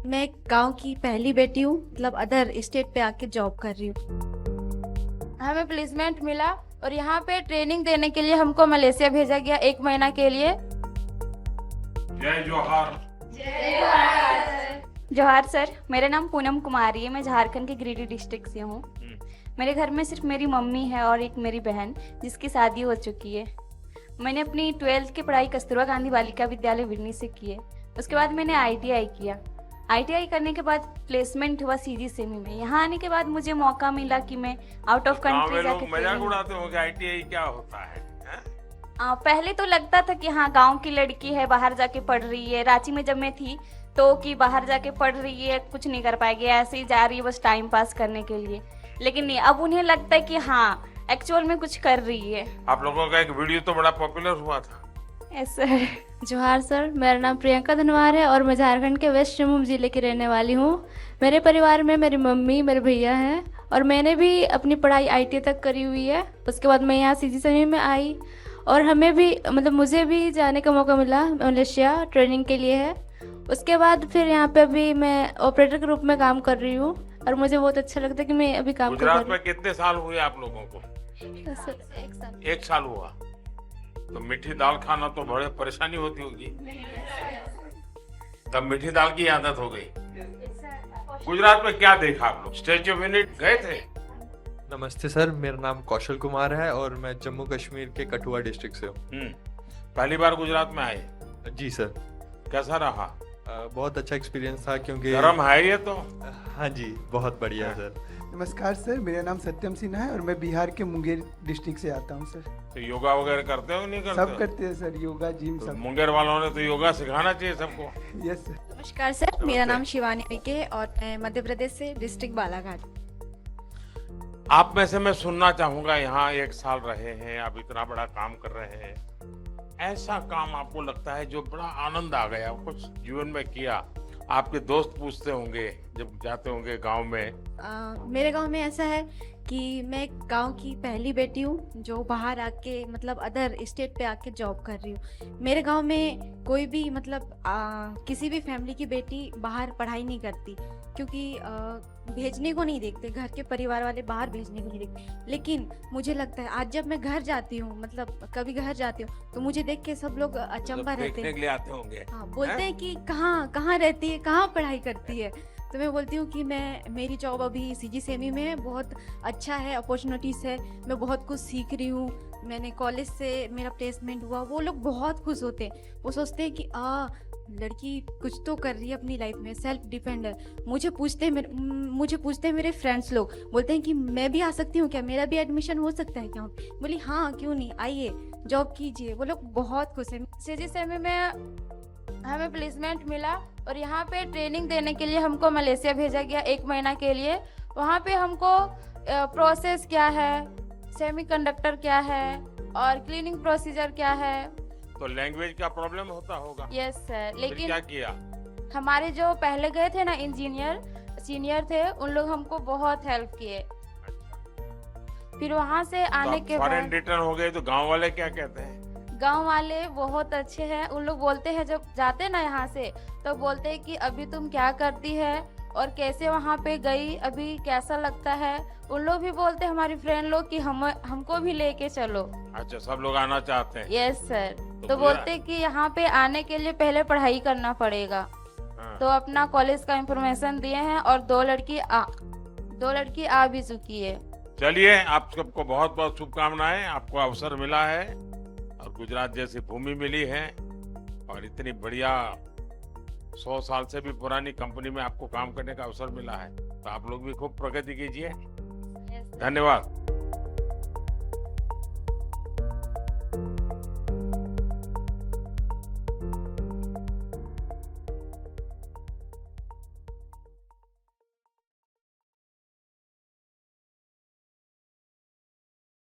मैं एक गांव की पहली बेटी हूँ, मतलब अदर स्टेट पे आके जॉब कर रही हूँ। हमें प्लेसमेंट मिला और यहाँ पे ट्रेनिंग देने के लिए हमको मलेशिया भेजा गया 1 महीना के लिए। जय जोहार। जोहार सर, मेरा नाम पूनम कुमारी है। मैं झारखंड के गिरिडीह डिस्ट्रिक्ट से हूँ। मेरे घर में सिर्फ मेरी मम्मी है और एक मेरी बहन जिसकी शादी हो चुकी है। मैंने अपनी 12th की पढ़ाई कस्तूरबा गांधी बालिका विद्यालय विरनी से की है। उसके बाद मैंने ITI किया। ITI करने के बाद प्लेसमेंट हुआ CG में। यहाँ आने के बाद मुझे मौका मिला कि मैं आउट ऑफ गाँव कंट्री में लोग जाके मजाक उड़ाते होंगे ITI क्या होता है? पहले तो लगता था कि हाँ गांव की लड़की है, बाहर जाके पढ़ रही है। रांची में जब मैं थी तो कि बाहर जाके पढ़ रही है, कुछ नहीं कर पाएगी, ऐसे ही जा रही है बस टाइम पास करने के लिए। लेकिन नहीं, अब उन्हें लगता है कि हाँ एक्चुअल में कुछ कर रही है। आप लोगों का एक वीडियो तो बड़ा पॉपुलर हुआ था। ऐसा जोहार सर, मेरा नाम प्रियंका धनवार है और मैं झारखंड के वेस्ट सिंहभूम जिले की रहने वाली हूँ। मेरे परिवार में मेरी मम्मी, मेरे भैया हैं और मैंने भी अपनी पढ़ाई ITI तक करी हुई है। उसके बाद मैं यहाँ CG में आई और हमें भी मतलब मुझे भी जाने का मौका मिला मलेशिया ट्रेनिंग के लिए है। उसके बाद फिर यहाँ पे अभी मैं ऑपरेटर के रूप में काम कर रही हूँ और मुझे बहुत अच्छा लगता है कि मैं अभी काम कर गुजरात रही में कितने साल हुए आप लोगों को? हूँ। सर, 1 साल हुआ। तो मीठी दाल खाना तो बड़े परेशानी होती होगी। तब मीठी दाल की आदत हो गई। गुजरात में क्या देखा आप लोग? स्टैच्यू ऑफ यूनिटी गए थे? नमस्ते सर, मेरा नाम कौशल कुमार है और मैं जम्मू कश्मीर के कठुआ डिस्ट्रिक्ट से हूँ। पहली बार गुजरात में आए? जी सर। कैसा रहा? बहुत अच्छा एक्सपीरियंस था क्योंकि गर्म है ये तो। हाँ जी, बहुत बढ़िया सर। नमस्कार सर, मेरा नाम सत्यम सिन्हा है और मैं बिहार के मुंगेर डिस्ट्रिक्ट से आता हूँ सर। तो योगा वगैरह करते हो नहीं करते सब हो? करते हैं सर, योगा जिम तो सब। मुंगेर वालों ने तो योगा सिखाना चाहिए सबको। Yes sir. नमस्कार सर, मेरा नाम शिवानी विके और मैं मध्य प्रदेश से डिस्ट्रिक्ट बालाघाट। आप में से मैं सुनना चाहूंगा, यहाँ 1 साल रहे हैं, आप इतना बड़ा काम कर रहे हैं, ऐसा काम आपको लगता है जो बड़ा आनंद आ गया, कुछ जीवन में किया? आपके दोस्त पूछते होंगे जब जाते होंगे गांव में। मेरे गांव में ऐसा है कि मैं एक गांव की पहली बेटी हूँ जो बाहर आके मतलब अदर स्टेट पे आके जॉब कर रही हूँ। मेरे गांव में कोई भी मतलब किसी भी फैमिली की बेटी बाहर पढ़ाई नहीं करती क्योंकि भेजने को नहीं देखते, घर के परिवार वाले बाहर भेजने को नहीं देखते। लेकिन मुझे लगता है आज जब मैं घर जाती हूँ, मतलब कभी घर जाती हूँ तो मुझे देख के सब लोग अचंभा रहते देखने हैं। के लिए आते होंगे। हाँ, बोलते हैं कि कहाँ कहाँ रहती है, कहाँ पढ़ाई करती है। तो मैं बोलती हूँ कि मेरी जॉब अभी CG में है, बहुत अच्छा है, अपॉर्चुनिटीज़ है, मैं बहुत कुछ सीख रही हूँ। मैंने कॉलेज से मेरा प्लेसमेंट हुआ, वो लोग बहुत खुश होते हैं। वो सोचते हैं कि लड़की कुछ तो कर रही है अपनी लाइफ में, सेल्फ डिपेंडर। मुझे पूछते हैं मेरे फ्रेंड्स लोग, बोलते हैं कि मैं भी आ सकती हूँ क्या, मेरा भी एडमिशन हो सकता है क्या? बोली हाँ क्यों नहीं, आइए जॉब कीजिए। वो लोग बहुत खुश हैं। CG में हमें प्लेसमेंट मिला और यहाँ पे ट्रेनिंग देने के लिए हमको मलेशिया भेजा गया 1 महीना के लिए। वहाँ पे हमको प्रोसेस क्या है, सेमीकंडक्टर क्या है और क्लीनिंग प्रोसीजर क्या है। तो लैंग्वेज का प्रॉब्लम होता होगा। यस सर, फिर लेकिन क्या किया? हमारे जो पहले गए थे ना इंजीनियर सीनियर थे, उन लोग हमको बहुत हेल्प किए। फिर वहाँ से आने के फॉरेन बाद रिटर्न हो गए तो गांव वाले क्या कहते हैं? गांव वाले बहुत अच्छे हैं। उन लोग बोलते हैं जब जाते ना यहाँ से तो बोलते हैं कि अभी तुम क्या करती है और कैसे वहाँ पे गई, अभी कैसा लगता है। उन लोग भी बोलते हैं हमारी फ्रेंड लोग कि हमको भी लेके चलो। अच्छा, सब लोग आना चाहते हैं। Yes sir. तो बुरा- बोलते हैं कि यहाँ पे आने के लिए पहले पढ़ाई करना पड़ेगा। हाँ। तो अपना कॉलेज का इंफॉर्मेशन दिए हैं और 2 लड़की आ भी चुकी है। चलिए, आप सबको बहुत बहुत शुभकामनाएं। आपको अवसर मिला है और गुजरात जैसी भूमि मिली है और इतनी बढ़िया 100 साल से भी पुरानी कंपनी में आपको काम करने का अवसर मिला है। तो आप लोग भी खूब प्रगति कीजिए। धन्यवाद।